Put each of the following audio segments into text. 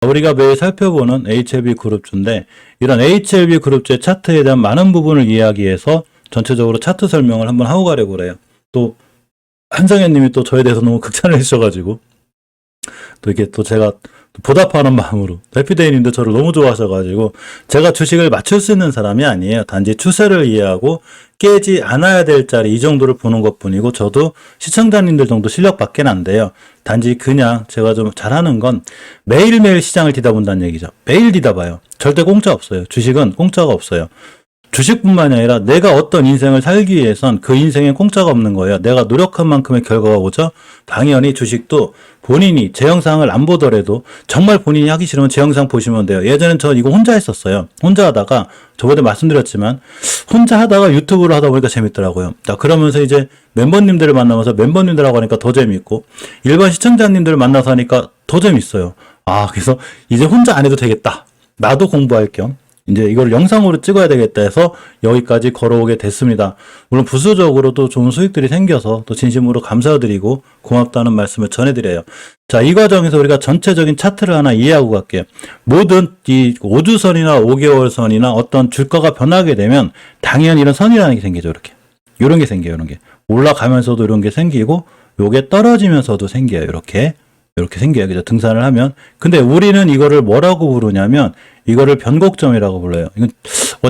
우리가 매일 살펴보는 HLB 그룹주인데 이런 HLB 그룹주의 차트에 대한 많은 부분을 이해하기 위해서 전체적으로 차트 설명을 한번 하고 가려고 그래요. 또 한정현 님이 또 저에 대해서 너무 극찬을 해주셔가지고 또 이게 또 제가 보답하는 마음으로 해피데이님도 저를 너무 좋아하셔가지고 제가 주식을 맞출 수 있는 사람이 아니에요. 단지 추세를 이해하고 깨지 않아야 될 자리 이 정도를 보는 것뿐이고 저도 시청자님들 정도 실력밖에 안 돼요. 단지 그냥 제가 좀 잘하는 건 매일매일 시장을 뒤다본다는 얘기죠. 매일 뒤다봐요. 절대 공짜 없어요. 주식은 공짜가 없어요. 주식뿐만이 아니라 내가 어떤 인생을 살기 위해선 그 인생에 공짜가 없는 거예요. 내가 노력한 만큼의 결과가 오죠. 당연히 주식도 본인이 제 영상을 안 보더라도 정말 본인이 하기 싫으면 제 영상 보시면 돼요. 예전엔 저 이거 혼자 했었어요. 혼자 하다가 저번에 말씀드렸지만 혼자 하다가 유튜브를 하다 보니까 재밌더라고요. 자, 그러면서 이제 멤버님들을 만나면서 멤버님들하고 하니까 더 재밌고 일반 시청자님들을 만나서 하니까 더 재밌어요. 아, 그래서 이제 혼자 안 해도 되겠다. 나도 공부할 겸 이제 이걸 영상으로 찍어야 되겠다 해서 여기까지 걸어오게 됐습니다. 물론 부수적으로도 좋은 수익들이 생겨서 또 진심으로 감사드리고 고맙다는 말씀을 전해드려요. 자, 이 과정에서 우리가 전체적인 차트를 하나 이해하고 갈게요. 모든 이 5주선이나 5개월 선이나 어떤 주가가 변하게 되면 당연히 이런 선이라는 게 생기죠. 이렇게. 이런 게 생겨요. 이런 게. 올라가면서도 이런 게 생기고 요게 떨어지면서도 생겨요. 이렇게 생겨요. 그죠? 등산을 하면. 근데 우리는 이거를 뭐라고 부르냐면 이거를 변곡점이라고 불러요. 이건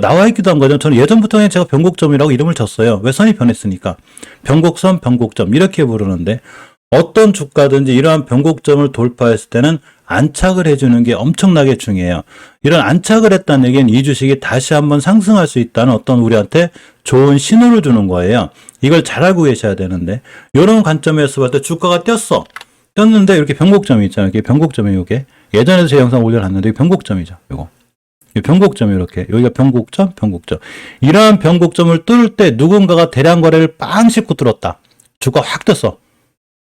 나와 있기도 한 거죠. 저는 예전부터 그냥 제가 변곡점이라고 이름을 줬어요. 왜 선이 변했으니까. 변곡선, 변곡점 이렇게 부르는데 어떤 주가든지 이러한 변곡점을 돌파했을 때는 안착을 해주는 게 엄청나게 중요해요. 이런 안착을 했다는 얘기는 이 주식이 다시 한번 상승할 수 있다는 어떤 우리한테 좋은 신호를 주는 거예요. 이걸 잘 알고 계셔야 되는데 이런 관점에서 봤을 때 주가가 떴는데 이렇게 변곡점이 있잖아요. 이게 변곡점이 요게 예전에도 제 영상 올려놨는데 이게 변곡점이죠. 요거 변곡점이 이렇게 여기가 변곡점. 이러한 변곡점을 뚫을 때 누군가가 대량 거래를 빵 씹고 뚫었다. 주가 확 떴어.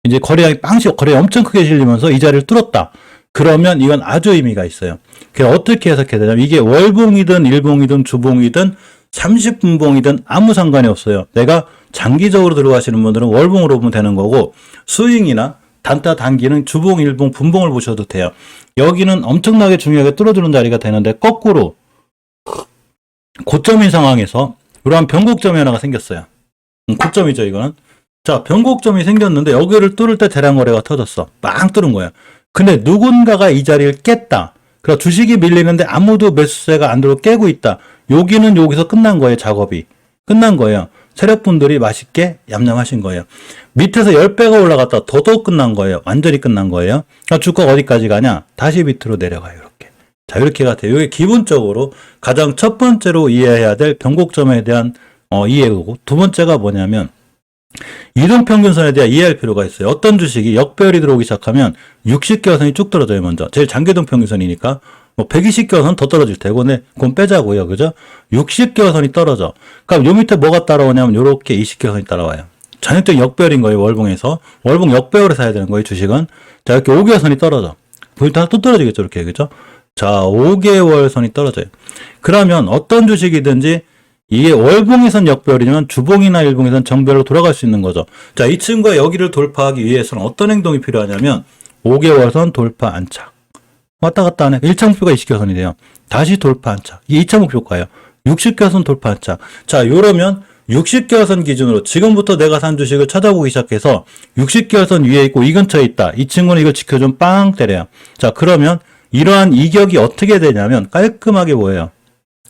이제 거래량이 거래 엄청 크게 실리면서 이 자리를 뚫었다. 그러면 이건 아주 의미가 있어요. 그래서 어떻게 해석해야 되냐면 이게 월봉이든 일봉이든 주봉이든 30분봉이든 아무 상관이 없어요. 내가 장기적으로 들어가시는 분들은 월봉으로 보면 되는 거고 스윙이나 단타 단기는 주봉, 일봉, 분봉을 보셔도 돼요. 여기는 엄청나게 중요하게 뚫어주는 자리가 되는데 거꾸로 고점인 상황에서 이러한 변곡점이 하나가 생겼어요. 고점이죠 이거는. 자, 변곡점이 생겼는데 여기를 뚫을 때 대량 거래가 터졌어. 빵 뚫은 거예요. 근데 누군가가 이 자리를 깼다. 그래서 주식이 밀리는데 아무도 매수세가 안 들어오고 깨고 있다. 여기는 여기서 끝난 거예요. 작업이. 끝난 거예요. 세력분들이 맛있게 얌얌하신 거예요. 밑에서 10배가 올라갔다 더더욱 끝난 거예요. 완전히 끝난 거예요. 그러니까 주가가 어디까지 가냐? 다시 밑으로 내려가요. 이렇게. 자, 이렇게 같아요. 이게 기본적으로 가장 첫 번째로 이해해야 될 변곡점에 대한 이해고 두 번째가 뭐냐면 이동평균선에 대해 이해할 필요가 있어요. 어떤 주식이 역배열이 들어오기 시작하면 60개월선이 쭉 떨어져요. 먼저. 제일 장기동평균선이니까 120개월선 더 떨어질 테고, 근데 그건 빼자고요. 그죠? 60개월선이 떨어져. 그럼 요 밑에 뭐가 따라오냐면 요렇게 20개월선이 따라와요. 전형적인 역배열인 거예요. 월봉에서. 월봉 역배열을 사야 되는 거예요. 주식은. 자, 이렇게 5개월선이 떨어져. 보니까 또 떨어지겠죠. 이렇게. 그죠? 자, 5개월선이 떨어져요. 그러면 어떤 주식이든지 이게 월봉에선 역배열이면 주봉이나 일봉에선 정배열로 돌아갈 수 있는 거죠. 자, 이 친구가 여기를 돌파하기 위해서는 어떤 행동이 필요하냐면 5개월선 돌파 안착. 왔다 갔다 하네. 1차 목표가 20개월선이 돼요. 다시 돌파 안착. 이게 2차 목표가예요. 60개월선 돌파 안착. 자, 이러면 60개월선 기준으로 지금부터 내가 산 주식을 찾아보기 시작해서 60개월선 위에 있고 이 근처에 있다. 이 친구는 이걸 지켜주면 빵 때려요. 자, 그러면 이러한 이격이 어떻게 되냐면 깔끔하게 뭐예요?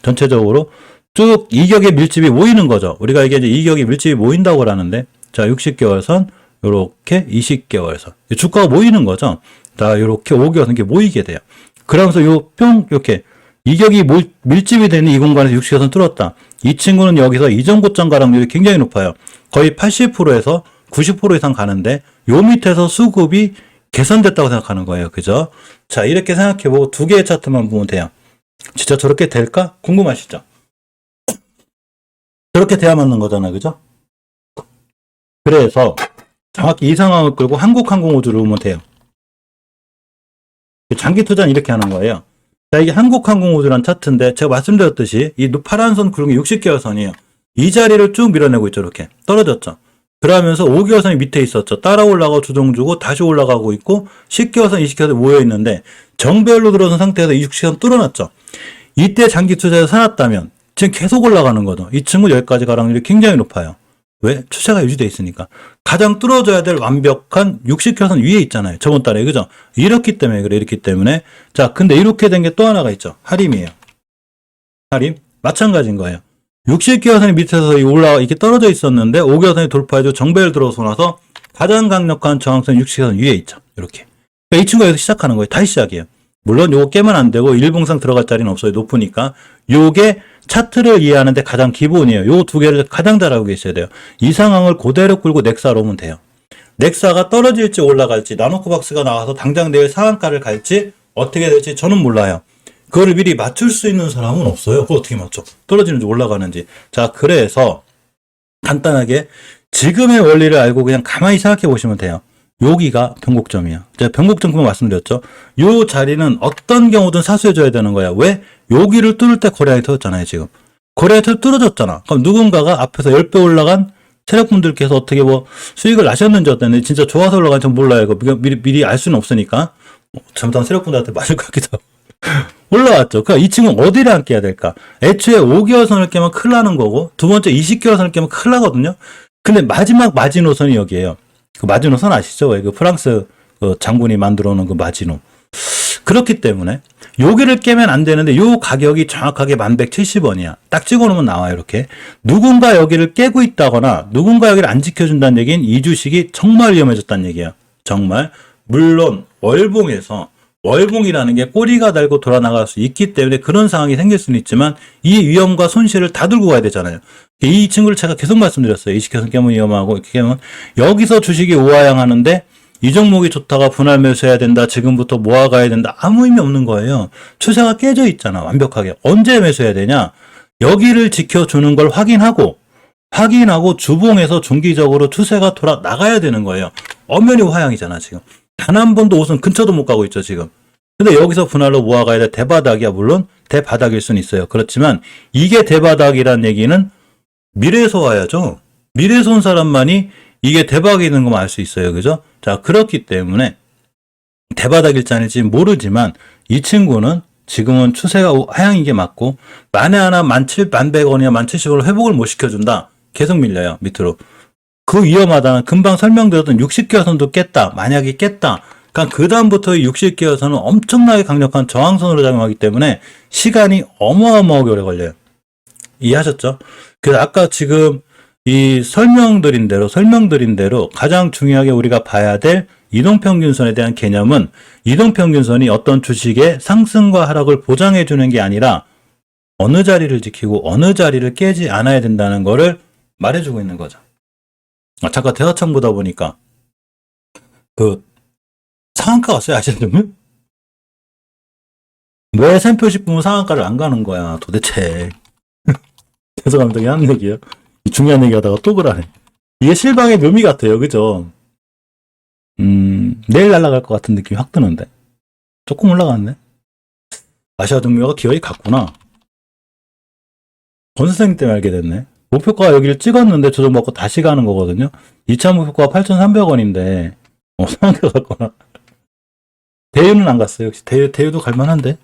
전체적으로 쭉 이격의 밀집이 모이는 거죠. 우리가 이게 이제 이격의 밀집이 모인다고 하는데, 자, 60개월선, 요렇게 20개월선. 주가가 모이는 거죠. 자, 요렇게 5개월선 이렇게 모이게 돼요. 그러면서 이렇게 이격이 밀집이 되는 이 공간에서 60개월선 뚫었다. 이 친구는 여기서 이전 고점 가량률이 굉장히 높아요. 거의 80%에서 90% 이상 가는데, 요 밑에서 수급이 개선됐다고 생각하는 거예요. 그죠? 자, 이렇게 생각해보고 두 개의 차트만 보면 돼요. 진짜 저렇게 될까? 궁금하시죠? 저렇게 돼야 맞는 거잖아요. 그죠? 그래서 정확히 이 상황을 끌고 한국항공우주를 보면 돼요. 장기 투자는 이렇게 하는 거예요. 자, 이게 한국항공우주란 차트인데 제가 말씀드렸듯이 이 파란 선 굵은 게 60개월 선이에요. 이 자리를 쭉 밀어내고 있죠. 이렇게 떨어졌죠. 그러면서 5개월선이 밑에 있었죠. 따라 올라가고 주동 주고 다시 올라가고 있고 10개월선, 20개월선 모여 있는데 정배열로 들어선 상태에서 20개월선 뚫어놨죠. 이때 장기 투자에서 사놨다면 지금 계속 올라가는 거죠. 이 친구 여기까지 갈 확률이 굉장히 높아요. 왜? 추세가 유지되어 있으니까. 가장 뚫어줘야 될 완벽한 60개월선 위에 있잖아요. 저번 달에. 그죠? 이렇기 때문에 그래. 이렇기 때문에. 자, 근데 이렇게 된 게 또 하나가 있죠. 하림이에요. 하림. 마찬가지인 거예요. 60개월선이 밑에서 올라와 이렇게 떨어져 있었는데 5개월선이 돌파해서 정배열 들어서 나서 가장 강력한 저항선 60개월선 위에 있죠. 이렇게. 그러니까 이 친구가 여기서 시작하는 거예요. 다시 시작이에요. 물론 요거 깨면 안 되고 일봉상 들어갈 자리는 없어요. 높으니까. 요게 차트를 이해하는데 가장 기본이에요. 요 두 개를 가장 잘 알고 계셔야 돼요. 이 상황을 그대로 끌고 넥사로 오면 돼요. 넥사가 떨어질지 올라갈지 나노코박스가 나와서 당장 내일 상한가를 갈지 어떻게 될지 저는 몰라요. 그거를 미리 맞출 수 있는 사람은 없어요. 그걸 어떻게 맞춰? 떨어지는지 올라가는지. 자, 그래서 간단하게 지금의 원리를 알고 그냥 가만히 생각해 보시면 돼요. 여기가 변곡점이야. 제가 변곡점 그만 말씀드렸죠. 요 자리는 어떤 경우든 사수해줘야 되는 거야. 왜? 여기를 뚫을 때 거래량이 터졌잖아요, 지금. 거래량이 뚫어졌잖아. 그럼 누군가가 앞에서 10배 올라간 세력분들께서 어떻게 뭐 수익을 나셨는지 어땠는지 진짜 좋아서 올라간지 몰라요. 이거 미리 알 수는 없으니까. 잘못하면 세력분들한테 맞을 것 같기도 하고. 올라왔죠. 그러니까 이 친구는 어디를 안 깨야 될까? 애초에 5개월선을 깨면 큰일 나는 거고, 두 번째 20개월선을 깨면 큰일 나거든요? 근데 마지막 마지노선이 여기에요. 그 마지노선 아시죠? 왜 그 프랑스 그 장군이 만들어 놓은 그 마지노. 그렇기 때문에 여기를 깨면 안 되는데 요 가격이 정확하게 1170원이야. 딱 찍어놓으면 나와요. 이렇게. 누군가 여기를 깨고 있다거나 누군가 여기를 안 지켜준다는 얘기는 이 주식이 정말 위험해졌다는 얘기야. 정말. 물론 월봉이라는 게 꼬리가 달고 돌아나갈 수 있기 때문에 그런 상황이 생길 수는 있지만 이 위험과 손실을 다 들고 가야 되잖아요. 이 친구를 제가 계속 말씀드렸어요. 20개선 깨면 위험하고 이렇게 깨면 여기서 주식이 우하향하는데 이 종목이 좋다가 분할 매수해야 된다. 지금부터 모아가야 된다. 아무 의미 없는 거예요. 추세가 깨져 있잖아. 완벽하게. 언제 매수해야 되냐? 여기를 지켜주는 걸 확인하고 주봉에서 중기적으로 추세가 돌아 나가야 되는 거예요. 엄연히 우하향이잖아 지금. 단 한 번도 옷은 근처도 못 가고 있죠 지금. 근데 여기서 분할로 모아가야 돼. 대바닥이야. 물론 대바닥일 수는 있어요. 그렇지만 이게 대바닥이란 얘기는 미래에서 와야죠. 미래에서 온 사람만이 이게 대박이 있는 거 알 수 있어요. 그죠? 자, 그렇기 때문에 대바닥일지 아닐지 모르지만 이 친구는 지금은 추세가 하향인 게 맞고 만에 하나 17,100원이나 17,000원을 회복을 못 시켜준다. 계속 밀려요. 밑으로. 그 위험하다는 금방 설명드렸던 60개월선도 깼다. 만약에 깼다. 그러니까 그 다음부터 60개월선은 엄청나게 강력한 저항선으로 작용하기 때문에 시간이 어마어마하게 오래 걸려요. 이해하셨죠? 그래서 아까 지금 이 설명드린 대로 가장 중요하게 우리가 봐야 될 이동평균선에 대한 개념은 이동평균선이 어떤 주식의 상승과 하락을 보장해 주는 게 아니라 어느 자리를 지키고 어느 자리를 깨지 않아야 된다는 거를 말해주고 있는 거죠. 잠깐 대화창 보다 보니까 그 상한가 왔어요. 아시죠? 왜 샘표식 보면 상한가를 안 가는 거야 도대체. 죄송합니다. 그냥 하는 얘기예요. 중요한 얘기 하다가 또 그러네. 이게 실방의 묘미 같아요. 그죠? 내일 날아갈 것 같은 느낌이 확 드는데. 조금 올라갔네. 아시아증명가 기어이 갔구나. 권 선생님 때문에 알게 됐네. 목표가가 여기를 찍었는데 조정받고 다시 가는 거거든요. 2차 목표가가 8,300원인데, 상한가 갔구나. 대유는 안 갔어요. 역시 대유도 갈만한데.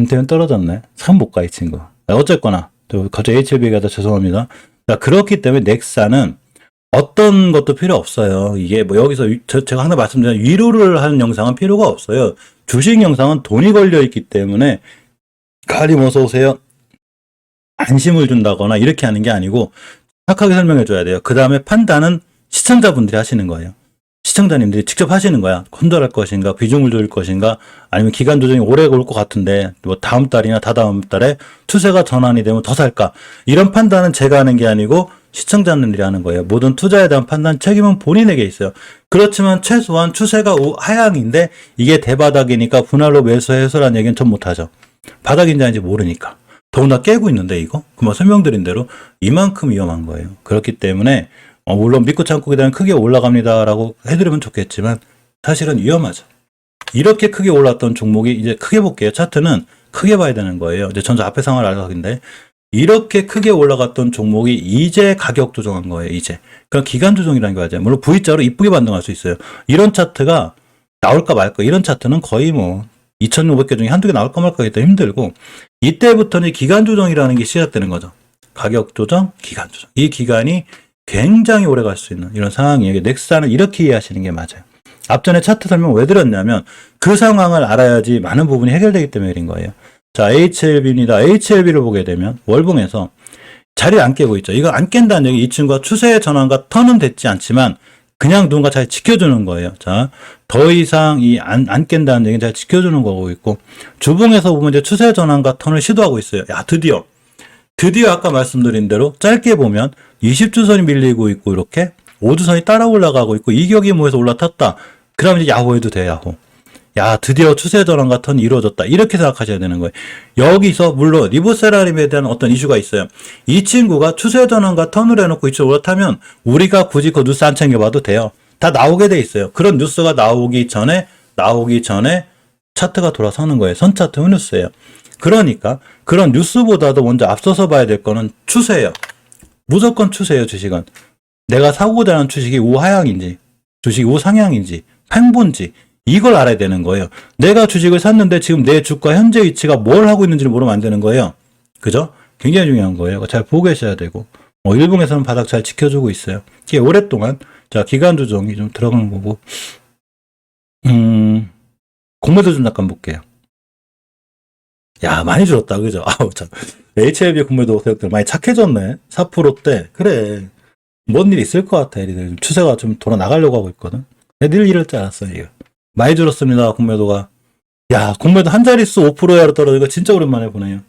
대유는 떨어졌네. 참 못 가, 이 친구. 어쨌거나, 갑자기 HLB 얘기하다 죄송합니다. 그렇기 때문에 넥사는 어떤 것도 필요 없어요. 이게 뭐 여기서 제가 항상 말씀드리는 위로를 하는 영상은 필요가 없어요. 주식 영상은 돈이 걸려 있기 때문에 가림 어서 오세요. 안심을 준다거나 이렇게 하는 게 아니고 착하게 설명해 줘야 돼요. 그 다음에 판단은 시청자분들이 하시는 거예요. 시청자님들이 직접 하시는 거야. 컨트롤할 것인가, 비중을 줄일 것인가, 아니면 기간 조정이 오래 올 것 같은데 뭐 다음 달이나 다다음 달에 추세가 전환이 되면 더 살까. 이런 판단은 제가 하는 게 아니고 시청자님들이 하는 거예요. 모든 투자에 대한 판단 책임은 본인에게 있어요. 그렇지만 최소한 추세가 하향인데 이게 대바닥이니까 분할로 매수해서라는 얘기는 전 못하죠. 바닥인지 아닌지 모르니까. 더구나 깨고 있는데 이거? 그만 설명드린 대로 이만큼 위험한 거예요. 그렇기 때문에 물론 믿고 참고 그다음에 크게 올라갑니다라고 해드리면 좋겠지만 사실은 위험하죠. 이렇게 크게 올랐던 종목이 이제 크게 볼게요. 차트는 크게 봐야 되는 거예요. 이제 전자 앞에 상황을 알아가긴데 이렇게 크게 올라갔던 종목이 이제 가격 조정한 거예요, 이제. 그럼 기간 조정이라는 게 맞아요. 물론 V자로 이쁘게 반등할 수 있어요. 이런 차트가 나올까 말까, 이런 차트는 거의 뭐 2,500개 중에 한두 개 나올까 말까 하기 때문에 힘들고, 이때부터는 기간 조정이라는 게 시작되는 거죠. 가격 조정, 기간 조정. 이 기간이 굉장히 오래 갈 수 있는 이런 상황이에요. 넥사는 이렇게 이해하시는 게 맞아요. 앞전에 차트 설명 왜 드렸냐면 그 상황을 알아야지 많은 부분이 해결되기 때문에 그런 거예요. 자, HLB입니다. HLB를 보게 되면 월봉에서 자리를 안 깨고 있죠. 이거 안 깬다는 얘기, 이 친구가 추세의 전환과 턴은 됐지 않지만 그냥 누군가 잘 지켜주는 거예요. 자, 더 이상 안 깬다는 얘기는 잘 지켜주는 거고 있고, 주봉에서 보면 이제 추세 전환과 턴을 시도하고 있어요. 야, 드디어 아까 말씀드린 대로 짧게 보면 20주선이 밀리고 있고, 이렇게 5주선이 따라 올라가고 있고, 이격이 모여서 올라탔다. 그러면 이제 야호해도 돼, 야호. 야, 드디어 추세 전환과 턴이 이루어졌다. 이렇게 생각하셔야 되는 거예요. 여기서 물론 리보세라림에 대한 어떤 이슈가 있어요. 이 친구가 추세 전환과 턴을 해놓고 이쪽으로 올라타면 우리가 굳이 그 뉴스 안 챙겨봐도 돼요. 다 나오게 돼 있어요. 그런 뉴스가 나오기 전에 차트가 돌아서는 거예요. 선차트 흑뉴스예요. 그러니까 그런 뉴스보다도 먼저 앞서서 봐야 될 거는 추세예요. 무조건 추세예요, 주식은. 내가 사고자 하는 주식이 우하향인지, 주식이 우상향인지, 횡보인지, 이걸 알아야 되는 거예요. 내가 주식을 샀는데 지금 내 주가 현재 위치가 뭘 하고 있는지를 모르면 안 되는 거예요. 그죠? 굉장히 중요한 거예요. 잘 보고 계셔야 되고. 일봉에서는 바닥 잘 지켜주고 있어요. 이게 오랫동안, 자, 기간 조정이 좀 들어가는 거고. 공매도 좀 잠깐 볼게요. 야, 많이 줄었다. 그죠? 아우, 참. HLB 공매도 세력들 많이 착해졌네. 4%대. 그래. 뭔 일 있을 것 같아. 애들 추세가 좀 돌아 나가려고 하고 있거든. 늘 이럴 줄 알았어요, 이거. 많이 줄었습니다, 공매도가. 야, 공매도 한 자릿수 5%로 떨어지고 진짜 오랜만에 보네요.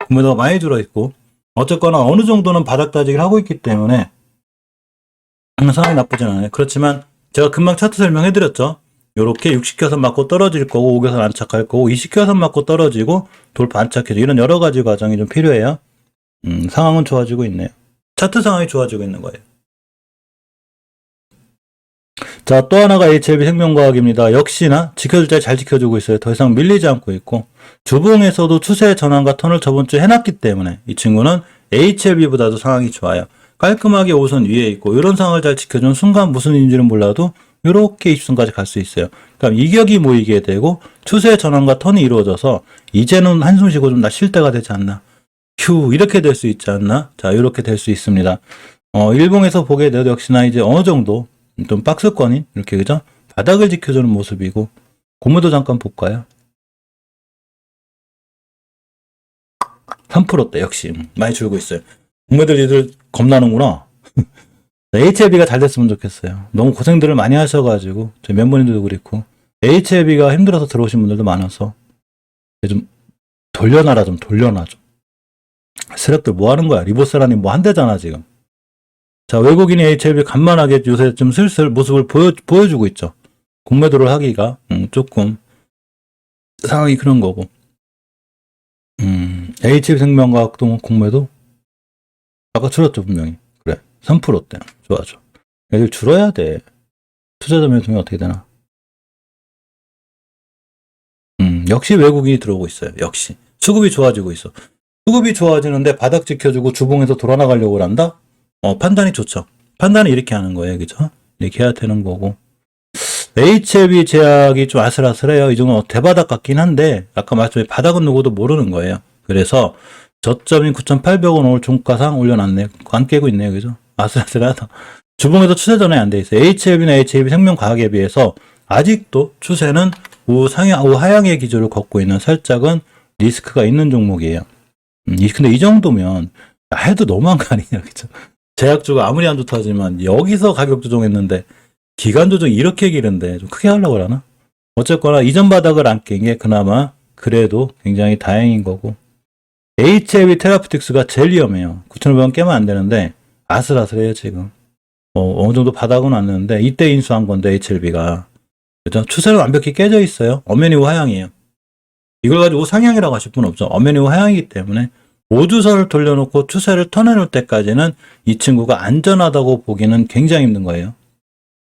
공매도가 많이 줄어있고. 어쨌거나 어느 정도는 바닥 다지기를 하고 있기 때문에 상황이 나쁘진 않아요. 그렇지만 제가 금방 차트 설명해드렸죠. 요렇게 60개선 맞고 떨어질 거고, 5개선 안착할 거고, 20개선 맞고 떨어지고, 돌파 안착해서 이런 여러 가지 과정이 좀 필요해요. 상황은 좋아지고 있네요. 차트 상황이 좋아지고 있는 거예요. 자, 또 하나가 HLB 생명과학입니다. 역시나 지켜줄 때 잘 지켜주고 있어요. 더 이상 밀리지 않고 있고, 주봉에서도 추세 전환과 턴을 저번 주에 해놨기 때문에 이 친구는 HLB보다도 상황이 좋아요. 깔끔하게 5선 위에 있고, 이런 상황을 잘 지켜주는 순간 무슨 일인지는 몰라도 이렇게 20선까지 갈 수 있어요. 그럼 이격이 모이게 되고 추세 전환과 턴이 이루어져서 이제는 한숨 쉬고 좀 쉴 때가 되지 않나. 휴, 이렇게 될 수 있지 않나. 자, 이렇게 될 수 있습니다. 일봉에서 보게 돼도 역시나 이제 어느 정도 좀 박스권인 이렇게, 그죠? 바닥을 지켜주는 모습이고, 공매도 잠깐 볼까요? 3%대 역시 많이 줄고 있어요. 공매들 이들 겁나는구나. HLB가 잘 됐으면 좋겠어요. 너무 고생들을 많이 하셔가지고, 저희 멤버님들도 그렇고, HLB가 힘들어서 들어오신 분들도 많아서, 좀 돌려놔라, 좀. 세력들 뭐 하는 거야? 리보세라니 뭐 한대잖아, 지금. 자, 외국인이 HLB 간만하게 요새 좀 슬슬 모습을 보여주고 있죠. 공매도를 하기가, 조금, 상황이 그런 거고. HLB 생명과학도 공매도? 아까 줄었죠, 분명히. 그래. 3%대. 좋아. 애들 줄어야 돼. 투자자 매수이 어떻게 되나? 역시 외국인이 들어오고 있어요. 역시. 수급이 좋아지고 있어. 수급이 좋아지는데 바닥 지켜주고 주봉에서 돌아나가려고 한다? 판단이 좋죠. 판단은 이렇게 하는 거예요. 그죠? 이렇게 해야 되는 거고. HLB 제약이 좀 아슬아슬해요. 이 정도는 대바닥 같긴 한데, 아까 말씀드린 바닥은 누구도 모르는 거예요. 그래서 저점인 9,800원 오늘 종가상 올려놨네요. 안 깨고 있네요. 그죠? 아슬아슬하다. 주봉에도 추세 전환이 안 돼 있어요. HLB나 HLB 생명과학에 비해서 아직도 추세는 우하향의 기조를 걷고 있는 살짝은 리스크가 있는 종목이에요. 근데 이 정도면 해도 너무한 거 아니냐, 그죠? 제약주가 아무리 안 좋다지만 여기서 가격 조정했는데 기간 조정이 이렇게 길은데 좀 크게 하려고 하나? 어쨌거나 이전 바닥을 안 깬 게 그나마 그래도 굉장히 다행인 거고, HLB 테라피틱스가 제일 위험해요. 9,500원 깨면 안 되는데 아슬아슬해요 지금. 어느 정도 바닥은 왔는데 이때 인수한 건데 HLB가, 그죠? 추세는 완벽히 깨져 있어요. 엄연히 우하향이에요. 이걸 가지고 상향이라고 하실 분 없죠. 엄연히 우하향이기 때문에 5주선을 돌려놓고 추세를 턴해놓을 때까지는 이 친구가 안전하다고 보기는 굉장히 힘든 거예요.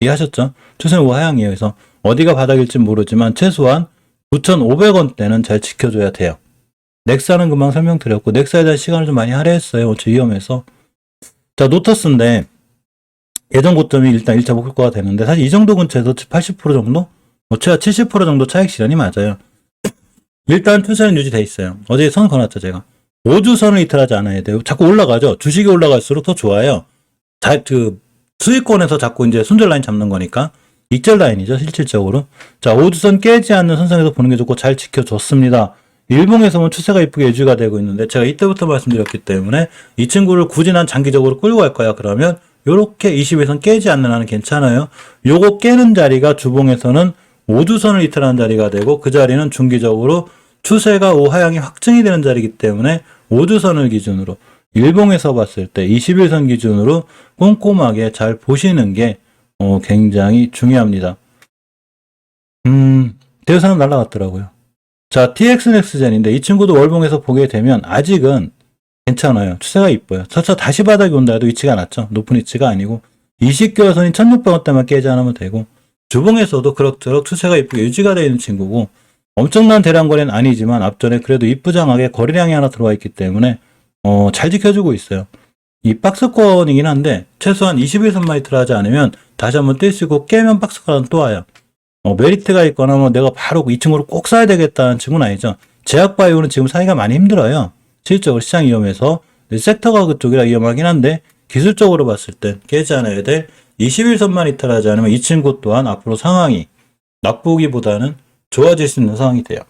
이해하셨죠? 추세는 우하향이에요. 그래서 어디가 바닥일지 모르지만 최소한 9,500원대는 잘 지켜줘야 돼요. 넥사는 금방 설명드렸고, 넥사에 대한 시간을 좀 많이 할애했어요. 어차피 위험해서. 자, 노터스인데, 예전 고점이 일단 1차 목표가가 되는데, 사실 이 정도 근처에서 80% 정도? 뭐, 최하 70% 정도 차익 실현이 맞아요. 일단 추세는 유지돼 있어요. 어제 선 그어놨죠, 제가. 5주선을 이탈하지 않아야 돼요. 자꾸 올라가죠. 주식이 올라갈수록 더 좋아요. 수익권에서 자꾸 이제 손절 라인 잡는 거니까. 익절 라인이죠, 실질적으로. 자, 5주선 깨지 않는 선상에서 보는 게 좋고 잘 지켜줬습니다. 일봉에서는 추세가 이쁘게 유지가 되고 있는데, 제가 이때부터 말씀드렸기 때문에 이 친구를 굳이 난 장기적으로 끌고 갈 거야. 그러면 요렇게 20에선 깨지 않는 한은 괜찮아요. 요거 깨는 자리가 주봉에서는 5주선을 이탈하는 자리가 되고, 그 자리는 중기적으로 추세가 우하향이 확증이 되는 자리이기 때문에 5주선을 기준으로, 일봉에서 봤을 때 21선 기준으로 꼼꼼하게 잘 보시는 게 굉장히 중요합니다. 대우산업 날라갔더라고요. 자, TX넥스젠인데 이 친구도 월봉에서 보게 되면 아직은 괜찮아요. 추세가 이뻐요. 차차 다시 바닥이 온다 해도 위치가 낮죠. 높은 위치가 아니고 20개월 선이 1600원대만 깨지 않으면 되고, 주봉에서도 그럭저럭 추세가 이쁘게 유지가 되어 있는 친구고, 엄청난 대량 거래는 아니지만 앞전에 그래도 이쁘장하게 거래량이 하나 들어와 있기 때문에 잘 지켜주고 있어요. 이 박스권이긴 한데 최소한 21선만 이틀하지 않으면 다시 한번 뛸수있고, 깨면 박스권 또 와요. 메리트가 있거나 뭐 내가 바로 이 친구를 꼭 사야 되겠다는 친구는 아니죠. 제약바이오는 지금 사기가 많이 힘들어요. 실질적으로 시장이 위험해서. 섹터가 그쪽이라 위험하긴 한데, 기술적으로 봤을 때 깨지 않아야 될 21선만 이탈하지 않으면 이 친구 또한 앞으로 상황이 나쁘기보다는 좋아질 수 있는 상황이 돼요.